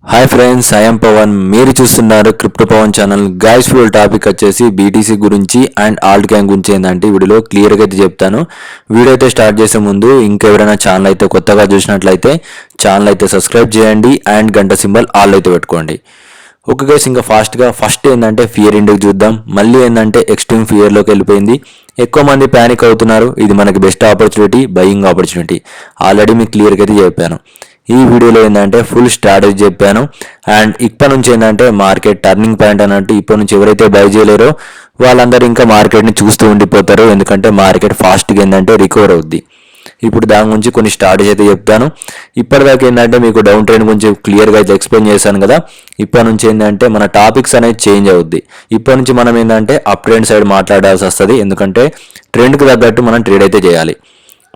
Hi friends, I'm Pavan. మీరు చూస్తున్నారు crypto Pavan channel. Guys full topic వచ్చేసి బీటీసీ గురించి అండ్ ఆల్ట్ కాయిన్ గురించి ఏంటంటే వీడియోలో క్లియర్గా అయితే చెప్తాను. వీడియో అయితే స్టార్ట్ చేసే ముందు ఇంకెవరైనా ఛానల్ అయితే కొత్తగా చూసినట్లయితే ఛానల్ అయితే సబ్స్క్రైబ్ చేయండి అండ్ గంట సింబల్ ఆల్ అయితే పెట్టుకోండి. ఓకే గైస్, ఇంకా ఫాస్ట్గా ఫస్ట్ ఏంటంటే ఫియర్ ఇండెక్స్ చూద్దాం. మళ్ళీ ఏంటంటే ఎక్స్ట్రీమ్ ఫియర్లోకి వెళ్ళిపోయింది. ఎక్కువ మంది ప్యానిక్ అవుతున్నారు. ఇది మనకి best opportunity, buying opportunity. Already మీకు క్లియర్గా అయితే చెప్పాను. ఈ వీడియోలో ఏంటంటే ఫుల్ స్ట్రాటజీ చెప్పాను. అండ్ ఇప్పటి నుంచి ఏంటంటే మార్కెట్ టర్నింగ్ పాయింట్ అన్నట్టు ఇప్పటి నుంచి ఎవరైతే బై చేయలేరో వాళ్ళందరూ ఇంకా మార్కెట్ని చూస్తూ ఉండిపోతారు. ఎందుకంటే మార్కెట్ ఫాస్ట్గా ఏంటంటే రికవర్ అవుద్ది. ఇప్పుడు దాని గురించి కొన్ని స్ట్రాటజీ అయితే చెప్తాను. ఇప్పటిదాకా ఏంటంటే మీకు డౌన్ ట్రెండ్ గురించి క్లియర్గా అయితే ఎక్స్ప్లెయిన్ చేశాను కదా. ఇప్పటి నుంచి ఏంటంటే మన టాపిక్స్ అనేది చేంజ్ అవుద్ది. ఇప్పటి నుంచి మనం ఏంటంటే అప్ ట్రెండ్ సైడ్ మాట్లాడాల్సి వస్తుంది. ఎందుకంటే ట్రెండ్కి తగ్గట్టు మనం ట్రేడ్ అయితే చేయాలి.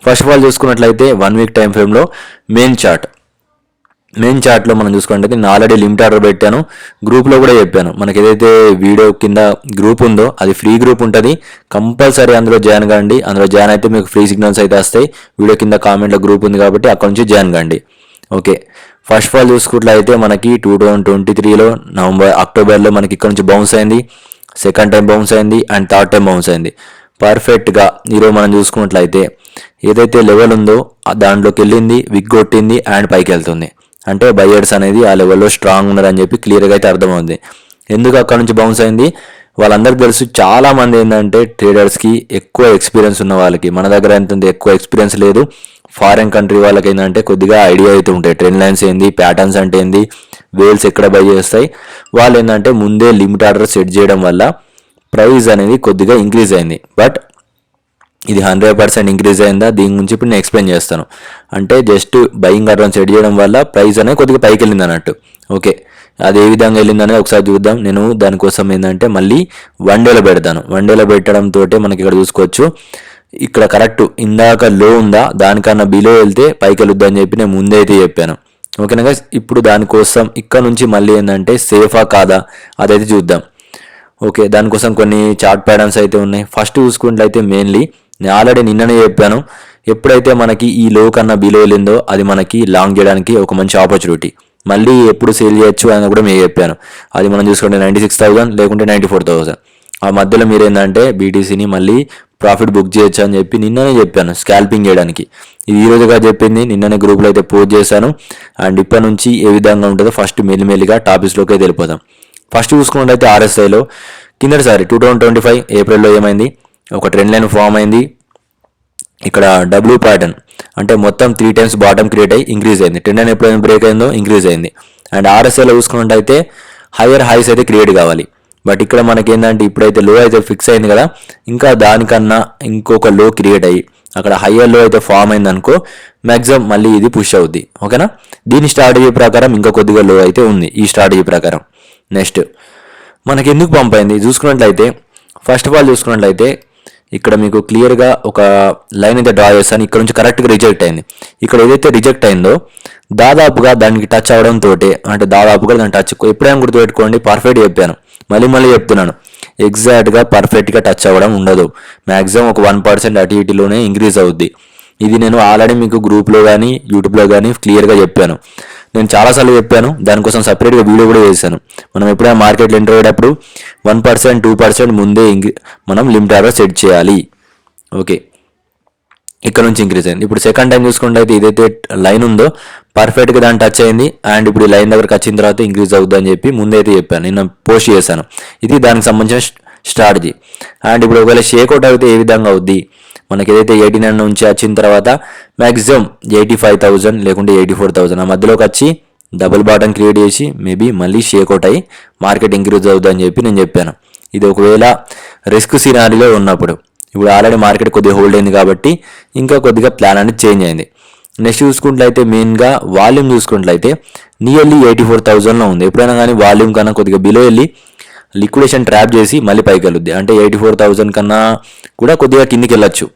ఫస్ట్ ఆఫ్ ఆల్ చూసుకున్నట్లయితే 1 వీక్ టైం ఫ్రేమ్లో మెయిన్ చార్ట్లో మనం చూసుకుంటే నేను ఆల్రెడీ లిమిట్ ఆర్డర్ పెట్టాను. గ్రూప్లో కూడా చెప్పాను. మనకి ఏదైతే వీడియో కింద గ్రూప్ ఉందో అది ఫ్రీ గ్రూప్ ఉంటుంది. కంపల్సరీ అందులో జాయిన్ కాండి. అందులో జాయిన్ అయితే మీకు ఫ్రీ సిగ్నల్స్ అయితే వస్తాయి. వీడియో కింద కామెంట్లో గ్రూప్ ఉంది కాబట్టి అక్కడ నుంచి జాయిన్ కాండి. ఓకే, ఫస్ట్ ఆఫ్ ఆల్ చూసుకున్నట్లయితే మనకి 2023లో అక్టోబర్లో మనకి ఇక్కడ నుంచి బౌన్స్ అయింది. సెకండ్ టైం బౌన్స్ అయింది అండ్ థర్డ్ టైం బౌన్స్ అయింది. పర్ఫెక్ట్గా ఈరోజు మనం చూసుకున్నట్లయితే ఏదైతే లెవెల్ ఉందో దాంట్లోకి వెళ్ళింది, విగ్ కొట్టింది అండ్ పైకి వెళ్తుంది. అంటే బయర్స్ అనేది ఆ లెవెల్లో స్ట్రాంగ్ ఉన్నారని చెప్పి క్లియర్గా అయితే అర్థమవుతుంది. ఎందుకు అక్కడ నుంచి బౌన్స్ అయింది వాళ్ళందరికీ తెలుసు. చాలా మంది ఏంటంటే ట్రేడర్స్కి ఎక్కువ ఎక్స్పీరియన్స్ ఉన్న వాళ్ళకి, మన దగ్గర ఎంత ఎక్కువ ఎక్స్పీరియన్స్ లేదు. ఫారెన్ కంట్రీ వాళ్ళకి ఏంటంటే కొద్దిగా ఐడియా అయితే ఉంటాయి. ట్రెండ్ లైన్స్ ఏంది, ప్యాటర్న్స్ అంటే ఏంది, వేల్స్ ఎక్కడ బై చేస్తాయి. వాళ్ళు ఏంటంటే ముందే లిమిట్ ఆర్డర్ సెట్ చేయడం వల్ల ప్రైస్ అనేది కొద్దిగా ఇంక్రీజ్ అయింది. బట్ ఇది 100% ఇంక్రీజ్ అయిందా, దీని గురించి ఇప్పుడు నేను ఎక్స్ప్లెయిన్ చేస్తాను. అంటే జస్ట్ బయింగ్ ఆర్డర్ సెట్ చేయడం వల్ల ప్రైస్ అనేది కొద్దిగా పైకి వెళ్ళింది అన్నట్టు. ఓకే, అది ఏ విధంగా వెళ్ళిందనేది ఒకసారి చూద్దాం. నేను దానికోసం ఏంటంటే మళ్ళీ 1 డేలో పెడతాను. 1 డేలో పెట్టడంతో మనకి ఇక్కడ చూసుకోవచ్చు. ఇక్కడ కరెక్ట్ ఇందాక లో ఉందా, దానికన్నా బిలో వెళ్తే పైకి వెళ్ళొద్దు అని చెప్పి నేను ముందే అయితే చెప్పాను. ఓకేనా గైస్, ఇప్పుడు దానికోసం ఇక్కడ నుంచి మళ్ళీ ఏంటంటే సేఫా కాదా అదైతే చూద్దాం. ఓకే, దానికోసం కొన్ని చార్ట్ ప్యాటర్న్స్ అయితే ఉన్నాయి. ఫస్ట్ చూసుకున్నట్లయితే మెయిన్లీ నేను ఆల్రెడీ నిన్ననే చెప్పాను, ఎప్పుడైతే మనకి ఈ లో కన్నా బిలో వెళ్ళిందో అది మనకి లాంగ్ చేయడానికి ఒక మంచి ఆపర్చునిటీ. మళ్ళీ ఎప్పుడు సేల్ చేయొచ్చు అని కూడా మేము చెప్పాను. అది మనం చూసుకుంటే 96,000 లేకుంటే 94,000 ఆ మధ్యలో మీరు ఏంటంటే బీటీసీని మళ్ళీ ప్రాఫిట్ బుక్ చేయొచ్చు అని చెప్పి నిన్ననే చెప్పాను స్కాల్పింగ్ చేయడానికి. ఇది ఈ రోజుగా చెప్పింది, నిన్ననే గ్రూప్లో అయితే పోస్ట్ చేశాను. అండ్ ఇప్పటి నుంచి ఏ విధంగా ఉంటుందో ఫస్ట్ మెల్లిమెల్లిగా టాపిక్స్లోకి అయితే వెళ్ళిపోదాం. ఫస్ట్ చూసుకున్నట్లయితే ఆర్ఎస్ఐలో కిందటిసారి 2025 ఏప్రిల్లో ఏమైంది, ఒక ట్రెండ్ లైన్ ఫామ్ అయింది. ఇక్కడ డబ్ల్యూ ప్యాటర్న్ అంటే మొత్తం 3 టైమ్స్ బాటమ్ క్రియేట్ అయ్యి ఇంక్రీజ్ అయింది. ట్రెండ్ లైన్ ఎప్పుడైతే బ్రేక్ అయిందో ఇంక్రీజ్ అయింది. అండ్ ఆర్ఎస్ఐలో చూసుకున్నట్టయితే హైయర్ హైస్ అయితే క్రియేట్ కావాలి. బట్ ఇక్కడ మనకి ఏంటంటే ఇప్పుడైతే లో అయితే ఫిక్స్ అయింది కదా, ఇంకా దానికన్నా ఇంకొక లో క్రియేట్ అయ్యి అక్కడ హయ్యర్ లో అయితే ఫామ్ అయింది అనుకో, మ్యాక్సిమం మళ్ళీ ఇది పుష్ అవుద్ది. ఓకేనా, దీని స్ట్రాటజీ ప్రకారం ఇంకా కొద్దిగా లో అయితే ఉంది ఈ స్ట్రాటజీ ప్రకారం. నెక్స్ట్ మనకి ఎందుకు పంప్ అయింది చూసుకున్నట్లయితే ఫస్ట్ ఆఫ్ ఆల్ చూసుకున్నట్లయితే ఇక్కడ మీకు క్లియర్గా ఒక లైన్ అయితే డ్రా చేస్తాను. ఇక్కడ నుంచి కరెక్ట్గా రిజెక్ట్ అయింది. ఇక్కడ ఏదైతే రిజెక్ట్ అయిందో దాదాపుగా దానికి టచ్ అవడంతో, అంటే దాదాపుగా దాన్ని టచ్ ఎప్పుడైనా గుర్తుపెట్టుకోండి, పర్ఫెక్ట్ చెప్పాను, మళ్ళీ చెప్తున్నాను, ఎగ్జాక్ట్గా పర్ఫెక్ట్గా టచ్ అవ్వడం ఉండదు. మ్యాక్సిమం ఒక 1% అటు ఇటులోనే ఇంక్రీజ్ అవుద్ది. ఇది నేను ఆల్రెడీ మీకు గ్రూప్లో కానీ యూట్యూబ్లో కానీ క్లియర్గా చెప్పాను. నేను చాలాసార్లు చెప్పాను, దానికోసం సపరేట్గా వీడియో కూడా చేశాను. మనం ఎప్పుడైనా మార్కెట్లో ఎంటర్ అయ్యేటప్పుడు 1% 2% ముందే మనం లిమిట్ ఆర్డర్ సెట్ చేయాలి. ఓకే, ఇక్కడ నుంచి ఇంక్రీజ్ అయింది. ఇప్పుడు సెకండ్ టైం చూసుకుంటే అయితే ఇదైతే లైన్ ఉందో పర్ఫెక్ట్గా దాన్ని టచ్ అయింది. అండ్ ఇప్పుడు ఈ లైన్ దగ్గరకు వచ్చిన తర్వాత ఇంక్రీజ్ అవుద్ది అని చెప్పి ముందైతే చెప్పాను, నిన్న పోస్ట్ చేశాను. ఇది దానికి సంబంధించిన స్ట్రాటజీ. అండ్ ఇప్పుడు ఒకవేళ షేక్అవుట్ అయితే ఏ విధంగా అవుద్ది, మనకి ఏదైతే 89 నుంచి వచ్చిన తర్వాత మ్యాక్సిమం 85,000 లేకుంటే 84,000 ఆ మధ్యలోకి వచ్చి డబుల్ బాటమ్ క్రియేట్ చేసి మేబీ మళ్ళీ షేక్అవుట్ అయ్యి మార్కెట్ ఇంక్రీజ్ అవుద్ది అని చెప్పి నేను చెప్పాను. ఇది ఒకవేళ రిస్క్ సినారీలో ఉన్నప్పుడు. ఇప్పుడు ఆల్రెడీ మార్కెట్ కొద్దిగా హోల్డ్ అయింది కాబట్టి ఇంకా కొద్దిగా ప్లాన్ అనేది చేంజ్ అయింది. నెక్స్ట్ చూసుకున్నట్లయితే మెయిన్గా వాల్యూమ్ చూసుకున్నట్లయితే నియర్లీ 84,000లో ఉంది. ఎప్పుడైనా కానీ వాల్యూమ్ కన్నా కొద్దిగా బిలో వెళ్ళి లిక్విడేషన్ ట్రాప్ చేసి మళ్ళీ పైకి వెళ్ళొద్ది. అంటే 84,000 కన్నా కూడా కొద్దిగా కిందికి వెళ్ళొచ్చు,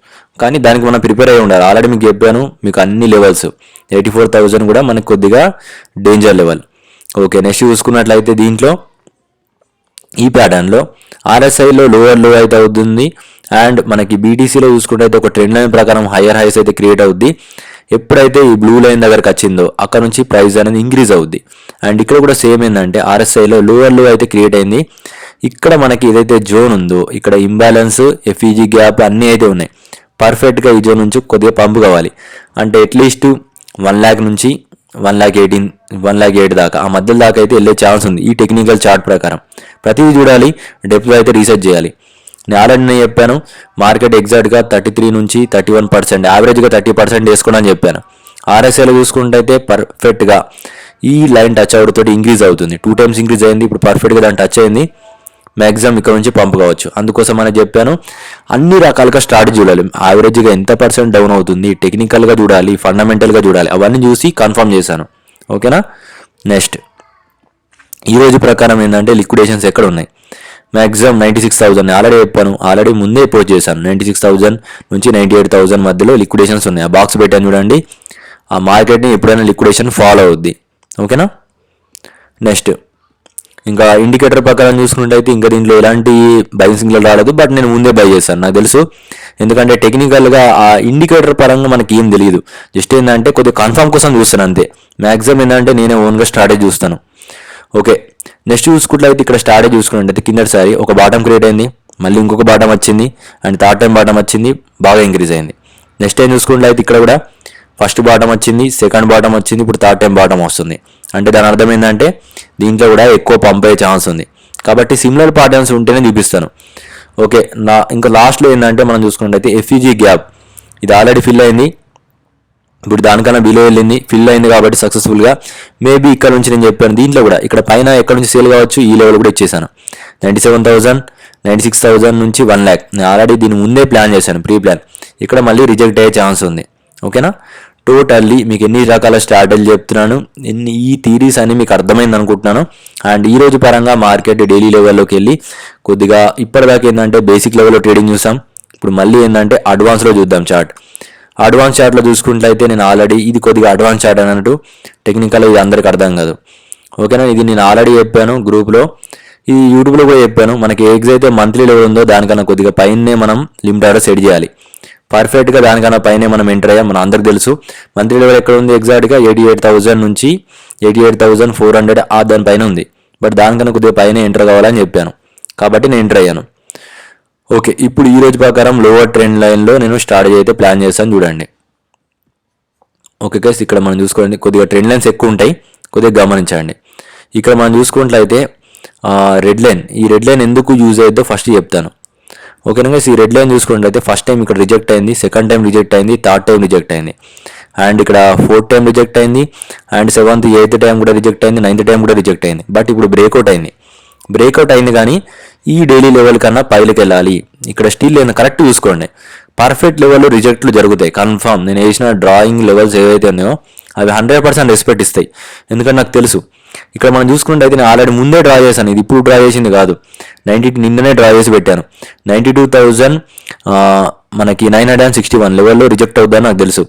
కానీ దానికి మనం ప్రిపేర్ అయ్యి ఉండాలి. ఆల్రెడీ మీకు చెప్పాను, మీకు అన్ని లెవెల్స్ 84,000 కూడా మనకు కొద్దిగా డేంజర్ లెవెల్. ఓకే, నెక్స్ట్ చూసుకున్నట్లయితే దీంట్లో ఈ ప్యాటర్న్లో ఆర్ఎస్ఐలో లోవర్ లో అయితే అవుతుంది. అండ్ మనకి బీటీసీలో చూసుకుంటే అయితే ఒక ట్రెండ్ లైన్ ప్రకారం హయ్యర్ హైస్ అయితే క్రియేట్ అవుద్ది. ఎప్పుడైతే ఈ బ్లూ లైన్ దగ్గరకు వచ్చిందో అక్కడ నుంచి ప్రైస్ అనేది ఇంక్రీజ్ అవుద్ది. అండ్ ఇక్కడ కూడా సేమ్ ఏంటంటే ఆర్ఎస్ఐలో లోవర్ లో అయితే క్రియేట్ అయింది. ఇక్కడ మనకి ఏదైతే జోన్ ఉందో ఇక్కడ ఇంబ్యాలెన్స్, ఎఫ్ఈజీ గ్యాప్ అన్నీ అయితే ఉన్నాయి. పర్ఫెక్ట్గా ఈ జోన్ నుంచి కొద్దిగా పంపు కావాలి అంటే అట్లీస్ట్ 1 lakh నుంచి 1,18,000 1,08,000 దాకా ఆ మధ్యలో దాకా అయితే వెళ్ళే ఛాన్స్ ఉంది ఈ టెక్నికల్ చార్ట్ ప్రకారం. ప్రతిదీ చూడాలి, డెప్త్ అయితే రీసెర్చ్ చేయాలి. నేను ఆల్రెడీ చెప్పాను మార్కెట్ ఎగ్జాక్ట్గా 33 నుంచి 31%, యావరేజ్గా 30% వేసుకోండి అని చెప్పాను. ఆర్ఎస్ఐలో చూసుకుంటే అయితే పర్ఫెక్ట్గా ఈ లైన్ టచ్ అవడంతో ఇంక్రీజ్ అవుతుంది. 2 times ఇంక్రీజ్ అయింది. ఇప్పుడు పర్ఫెక్ట్గా దాన్ని టచ్ అయింది. మ్యాక్సిమం ఇక్కడ నుంచి పంపు కావచ్చు. అందుకోసం అని చెప్పాను అన్ని రకాలుగా స్ట్రాటజీ చూడాలి. యావరేజ్గా ఎంత % డౌన్ అవుతుంది, టెక్నికల్గా చూడాలి, ఫండమెంటల్గా చూడాలి, అవన్నీ చూసి కన్ఫర్మ్ చేశాను. ఓకేనా. నెక్స్ట్ ఈరోజు ప్రకారం ఏంటంటే లిక్విడేషన్స్ ఎక్కడ ఉన్నాయి. మ్యాక్సిమం 96,000 ఆల్రెడీ చెప్పాను, ఆల్రెడీ ముందే పోస్ట్ చేశాను. 96,000 నుంచి 98,000 మధ్యలో లిక్విడేషన్స్ ఉన్నాయి. ఆ బాక్స్ పెట్టాను చూడండి. ఆ మార్కెట్ని ఎప్పుడైనా లిక్విడేషన్ ఫాలో అవుద్ది. ఓకేనా. నెక్స్ట్ ఇంకా ఇండికేటర్ ప్రకారం చూసుకుంటే అయితే ఇంకా దీంట్లో ఎలాంటి బయింగ్ సిగ్నల్ రాలేదు. బట్ నేను ముందే బై చేశాను, నాకు తెలుసు. ఎందుకంటే టెక్నికల్గా ఆ ఇండికేటర్ పరంగా మనకి ఏం తెలియదు. జస్ట్ ఏంటంటే కొద్దిగా కన్ఫర్మ్ కోసం చూస్తాను అంతే. మ్యాక్సిమం ఏంటంటే నేనే ఓన్గా స్ట్రాటజీ చూస్తాను. ఓకే. నెక్స్ట్ చూసుకుంటే ఇక్కడ స్ట్రాటజీ చూసుకున్నట్టయితే కిందటిసారి ఒక బాటం క్రియేట్ అయింది, మళ్ళీ ఇంకొక బాటం వచ్చింది, అండ్ థర్డ్ టైం బాటం వచ్చింది, బాగా ఇంక్రీజ్ అయింది. నెక్స్ట్ టైం చూసుకుంటే అయితే ఇక్కడ కూడా ఫస్ట్ బాటం వచ్చింది, సెకండ్ బాటం వచ్చింది, ఇప్పుడు థర్డ్ టైం బాటం వస్తుంది. అంటే దాని అర్థం ఏంటంటే దీంట్లో కూడా ఎక్కువ పంప్ అయ్యే ఛాన్స్ ఉంది. కాబట్టి సిమిలర్ ప్యాటర్న్స్ ఉంటేనే చూపిస్తాను. ఓకే. ఇంకా లాస్ట్లో ఏంటంటే మనం చూసుకున్నట్టయితే ఎఫ్ఈజీ గ్యాప్ ఇది ఆల్రెడీ ఫిల్ అయింది. ఇప్పుడు దానికన్నా బిలో వెళ్ళింది, ఫిల్ అయింది కాబట్టి సక్సెస్ఫుల్గా. మేబీ ఇక్కడ నుంచి నేను చెప్పాను దీంట్లో కూడా ఇక్కడ పైన ఎక్కడ నుంచి సేల్ కావచ్చు ఈ లెవెల్ కూడా ఇచ్చేసాను. 97,000, 96,000 నుంచి 1 lakh నేను ఆల్రెడీ దీని ముందే ప్లాన్ చేశాను, ప్రీ ప్లాన్. ఇక్కడ మళ్ళీ రిజెక్ట్ అయ్యే ఛాన్స్ ఉంది. ఓకేనా. టోటల్లీ మీకు ఎన్ని రకాల స్ట్రాటజీలు చెప్తున్నాను, ఈ థీరీస్ అని మీకు అర్థమైంది అనుకుంటున్నాను. అండ్ ఈ రోజు పరంగా మార్కెట్ డైలీ లెవెల్లోకి వెళ్ళి కొద్దిగా ఇప్పటిదాకా ఏంటంటే బేసిక్ లెవెల్లో ట్రేడింగ్ చూసాం. ఇప్పుడు మళ్ళీ ఏంటంటే అడ్వాన్స్లో చూద్దాం చార్ట్. అడ్వాన్స్ చార్ట్లో చూసుకుంటే అయితే నేను ఆల్రెడీ ఇది కొద్దిగా అడ్వాన్స్ చార్ట్ అన్నట్టు టెక్నికల్ ఇది అందరికి అర్థం కాదు. ఓకేనా. ఇది నేను ఆల్రెడీ చెప్పాను గ్రూప్లో, ఇది యూట్యూబ్లో కూడా చెప్పాను. మనకి ఎగ్జైతే మంత్లీ లెవెల్ ఉందో దానికన్నా కొద్దిగా పైనే మనం లిమిట్ ఆర్డర్ సెట్ చేయాలి. పర్ఫెక్ట్గా దానికన్నా పైనే మనం ఎంటర్ అయ్యాం, మన అందరికి తెలుసు. మంత్లీ లెవెల్ ఎక్కడ ఉంది ఎగ్జాక్ట్గా 88,000 నుంచి 88,400 దానిపైన ఉంది. బట్ దానికన్నా కొద్దిగా పైన ఎంటర్ కావాలని చెప్పాను కాబట్టి నేను ఎంటర్ అయ్యాను. ఓకే. ఇప్పుడు ఈ రోజు ప్రకారం లోవర్ ట్రెండ్ లైన్లో నేను స్ట్రాటజీ అయితే ప్లాన్ చేస్తాను చూడండి. ఓకే గైస్, ఇక్కడ మనం చూసుకోండి కొద్దిగా ట్రెండ్ లైన్స్ ఎక్కువ ఉంటాయి, కొద్దిగా గమనించండి. ఇక్కడ మనం చూసుకున్నట్లయితే రెడ్ లైన్, ఈ రెడ్ లైన్ ఎందుకు యూజ్ అయ్యిద్దో ఫస్ట్ చెప్తాను. ఓకేనా గైస్. ఈ రెడ్ లైన్ చూసుకున్నట్లయితే ఫస్ట్ టైం ఇక్కడ రిజెక్ట్ అయింది, సెకండ్ టైం రిజెక్ట్ అయింది, థర్డ్ టైం రిజెక్ట్ అయింది, అండ్ ఇక్కడ 4th టైం రిజెక్ట్ అయింది, అండ్ 7th 8th టైం కూడా రిజెక్ట్ అయింది, 9th టైం కూడా రిజెక్ట్ అయింది. బట్ ఇప్పుడు బ్రేక్అవుట్ అయింది. బ్రేక్అవుట్ అయింది కానీ ఈ డైలీ లెవెల్ కన్నా పైలకి వెళ్ళాలి. ఇక్కడ స్టిల్ నేను కరెక్ట్ చూసుకోండి, పర్ఫెక్ట్ లెవెల్లో రిజెక్ట్లు జరుగుతాయి కన్ఫామ్. నేను వేసిన డ్రాయింగ్ లెవెల్స్ ఏవైతే ఉన్నాయో అవి 100% రెస్పెక్ట్ ఇస్తాయి, ఎందుకంటే నాకు తెలుసు. ఇక్కడ మనం చూసుకుంటే అయితే నేను ఆల్రెడీ ముందే డ్రా చేశాను, ఇది ఇప్పుడు డ్రా చేసింది కాదు. నిన్ననే డ్రా చేసి పెట్టాను. 92,000 మనకి 961 లెవెల్లో రిజెక్ట్ అవుతుందని నాకు తెలుసు.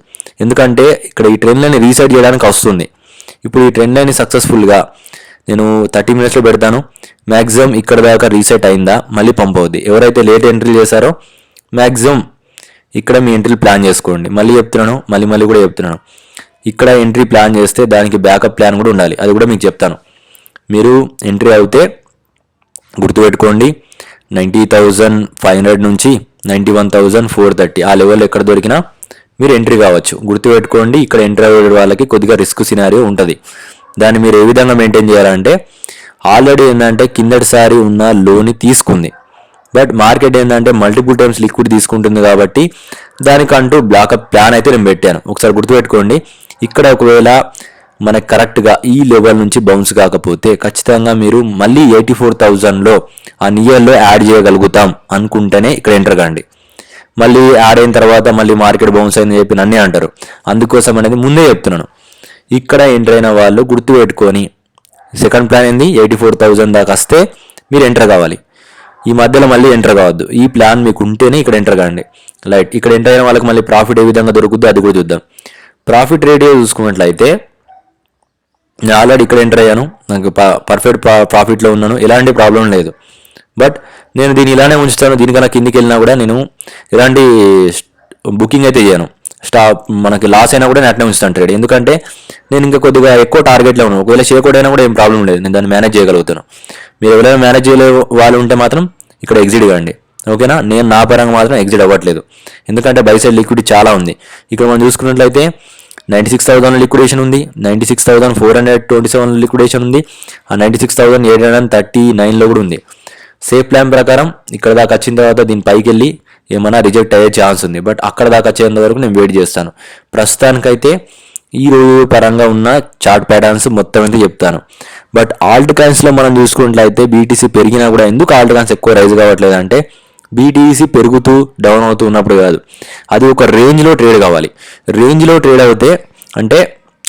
ఎందుకంటే ఇక్కడ ఈ ట్రెండ్ లైన్ రీసెట్ చేయడానికి వస్తుంది. ఇప్పుడు ఈ ట్రెండ్ లైన్ సక్సెస్ఫుల్గా నేను 30 minutesలో పెడతాను. మ్యాక్సిమం ఇక్కడ దాకా రీసెట్ అయిందా మళ్ళీ పంప్ అవుద్ది. ఎవరైతే లేట్ ఎంట్రీ చేశారో మ్యాక్సిమం ఇక్కడ మీ ఎంట్రీలు ప్లాన్ చేసుకోండి. మళ్ళీ చెప్తున్నాను, మళ్ళీ కూడా చెప్తున్నాను, ఇక్కడ ఎంట్రీ ప్లాన్ చేస్తే దానికి బ్యాకప్ ప్లాన్ కూడా ఉండాలి. అది కూడా మీకు చెప్తాను. మీరు ఎంట్రీ అవుతే గుర్తుపెట్టుకోండి 90,500 నుంచి 91,430 ఆ లెవెల్ ఎక్కడ దొరికినా మీరు ఎంట్రీ కావచ్చు. గుర్తుపెట్టుకోండి, ఇక్కడ ఎంట్రీ అయ్యే వాళ్ళకి కొద్దిగా రిస్క్ సినారియో ఉంటుంది. దాన్ని మీరు ఏ విధంగా మెయింటైన్ చేయాలంటే ఆల్రెడీ ఏంటంటే కిందటిసారి ఉన్న లోని తీసుకుంది, బట్ మార్కెట్ ఏంటంటే మల్టిపుల్ టైమ్స్ లిక్విడ్ తీసుకుంటుంది కాబట్టి దానికంటూ బ్లాకప్ ప్లాన్ అయితే నేను పెట్టాను. ఒకసారి గుర్తుపెట్టుకోండి, ఇక్కడ ఒకవేళ మనకు కరెక్ట్గా ఈ లెవెల్ నుంచి బౌన్స్ కాకపోతే ఖచ్చితంగా మీరు మళ్ళీ 84,000లో ఆ నియర్లో యాడ్ చేయగలుగుతాం అనుకుంటేనే ఇక్కడ ఎంటర్ కండి. మళ్ళీ యాడ్ అయిన తర్వాత మళ్ళీ మార్కెట్ బౌన్స్ అయిందని చెప్పి నన్నే అంటారు. అందుకోసం అనేది ముందే చెప్తున్నాను, ఇక్కడ ఎంటర్ అయిన వాళ్ళు గుర్తుపెట్టుకొని సెకండ్ ప్లాన్ ఏంది 84,000 దాకా వస్తే మీరు ఎంటర్ కావాలి. ఈ మధ్యలో మళ్ళీ ఎంటర్ కావద్దు. ఈ ప్లాన్ మీకు ఉంటేనే ఇక్కడ ఎంటర్ కాండి. లైట్ ఇక్కడ ఎంటర్ అయిన వాళ్ళకి మళ్ళీ ప్రాఫిట్ ఏ విధంగా దొరుకుద్దో అది కూడా చూద్దాం. ప్రాఫిట్ రేడియో చూసుకున్నట్లయితే నేను ఆల్రెడీ ఇక్కడ ఎంటర్ అయ్యాను, నాకు పర్ఫెక్ట్ ప్రాఫిట్లో ఉన్నాను, ఎలాంటి ప్రాబ్లం లేదు. బట్ నేను దీన్ని ఇలానే ఉంచుతాను. దీనికన్నా కిందికి వెళ్ళినా కూడా నేను ఎలాంటి బుకింగ్ అయితే చేయను. మనకి లాస్ అయినా కూడా నేను అట్నే ఉంచుతాను ట్రేడ్. ఎందుకంటే నేను ఇంకా కొద్దిగా ఎక్కువ టార్గెట్లో ఉన్నాను. ఒకవేళ చేయకూడైనా కూడా ఏం ప్రాబ్లం లేదు, నేను దాన్ని మేనేజ్ చేయగలుగుతాను. మీరు ఎవరైనా మేనేజ్ చేయలే వాళ్ళు ఉంటే మాత్రం ఇక్కడ ఎగ్జిట్ కాండి, ఓకేనా. నేను నా పరంగా మాత్రం ఎగ్జిట్ అవ్వట్లేదు, ఎందుకంటే బై సైడ్ లిక్విడిటీ చాలా ఉంది. ఇక్కడ మనం చూసుకున్నట్లయితే 96,000 లిక్విడేషన్ ఉంది, 96,427 లిక్విడేషన్ ఉంది, ఆ 96,839లో కూడా ఉంది. సేఫ్ ప్లాన్ ప్రకారం ఇక్కడ దాకా వచ్చిన తర్వాత దీని పైకి వెళ్ళి ఏమైనా రిజెక్ట్ అయ్యే ఛాన్స్ ఉంది, బట్ అక్కడ దాకా వచ్చేంత వరకు నేను వెయిట్ చేస్తాను. ప్రస్తుతానికైతే ఈ రోజు పరంగా ఉన్న చార్ట్ ప్యాటర్న్స్ మొత్తం అయితే చెప్తాను. బట్ ఆల్ట్ కాయిన్స్లో మనం చూసుకున్నట్లయితే బీటీసీ పెరిగినా కూడా ఎందుకు ఆల్ట్ కాయిన్స్ ఎక్కువ రైజ్ కావట్లేదు అంటే బీటీసీ పెరుగుతూ డౌన్ అవుతూ ఉన్నప్పుడు కాదు, అది ఒక రేంజ్లో ట్రేడ్ కావాలి. రేంజ్లో ట్రేడ్ అవుతే అంటే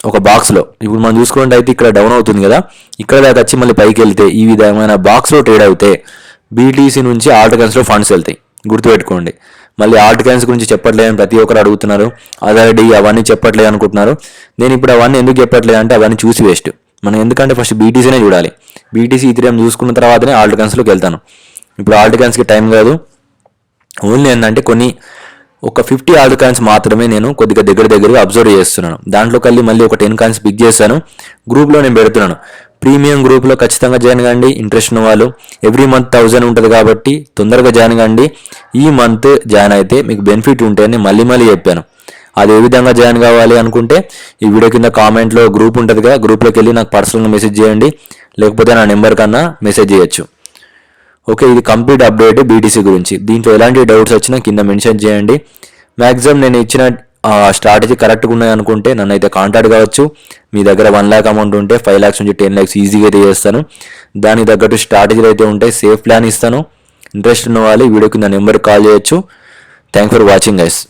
ఒక బాక్స్లో ఇప్పుడు మనం చూసుకున్నట్లయితే ఇక్కడ డౌన్ అవుతుంది కదా, ఇక్కడ దాకా వచ్చి మళ్ళీ పైకి వెళ్తే ఈ విధమైన బాక్స్లో ట్రేడ్ అవుతే బీటీసీ నుంచి ఆల్ట్ కాయిన్స్లో ఫండ్స్ వెళ్తాయి, గుర్తుపెట్టుకోండి. మళ్ళీ ఆల్ట్ కాయిన్స్ గురించి చెప్పట్లేదని ప్రతి ఒక్కరు అడుగుతున్నారు, ఆల్రెడీ అవన్నీ చెప్పట్లేదు అనుకుంటున్నారు. నేను ఇప్పుడు అవన్నీ ఎందుకు చెప్పట్లేదు అంటే అవన్నీ చూసి వేస్ట్. మనం ఎందుకంటే ఫస్ట్ బీటీసీనే చూడాలి. బీటీసీ ఈథీరియం చూసుకున్న తర్వాతనే ఆల్ట్ కాయిన్స్లోకి వెళ్తాను. ఇప్పుడు ఆల్ట్ కాయిన్స్కి టైం కాదు, ఓన్లీ ఏంటంటే ఒక 50 ఆల్ట్ కాయిన్స్ మాత్రమే నేను కొద్దిగా దగ్గరగా అబ్జర్వ్ చేస్తున్నాను. దాంట్లోకి వెళ్ళి మళ్ళీ ఒక 10 కాయిన్స్ పిక్ చేశాను, గ్రూప్లో నేను పెడుతున్నాను. ప్రీమియం గ్రూప్లో ఖచ్చితంగా జాయిన్ కండి. ఇంట్రెస్ట్ ఉన్న వాళ్ళు ఎవ్రీ మంత్ 1000 ఉంటుంది కాబట్టి తొందరగా జాయిన్ కండి. ఈ మంత్ జాయిన్ అయితే మీకు బెనిఫిట్ ఉంటాయని మళ్ళీ చెప్పాను. అది ఏ విధంగా జాయిన్ కావాలి అనుకుంటే ఈ వీడియో కింద కామెంట్లో గ్రూప్ ఉంటుంది కదా, గ్రూప్లోకి వెళ్ళి నాకు పర్సనల్గా మెసేజ్ చేయండి, లేకపోతే నా నెంబర్ కన్నా మెసేజ్ చేయొచ్చు. ఓకే, ఇది కంప్లీట్ అప్డేట్ బీటీసీ గురించి. దీంట్లో ఎలాంటి డౌట్స్ వచ్చినా కింద మెన్షన్ చేయండి. మ్యాక్సిమం నేను ఇచ్చిన స్ట్రాటజీ కరెక్ట్గా ఉన్నాయి అనుకుంటే నన్ను అయితే కాంటాక్ట్ కావచ్చు. మీ దగ్గర 1 lakh అమౌంట్ ఉంటే 5 lakhs నుంచి 10 lakhs ఈజీగా అయితే చేస్తాను. దానికి తగ్గట్టు స్ట్రాటజీలు అయితే ఉంటాయి, సేఫ్ ప్లాన్ ఇస్తాను. ఇంట్రెస్ట్ ఉన్న వాళ్ళు వీడియో కింద నెంబర్కి కాల్ చేయొచ్చు. Thank for watching guys.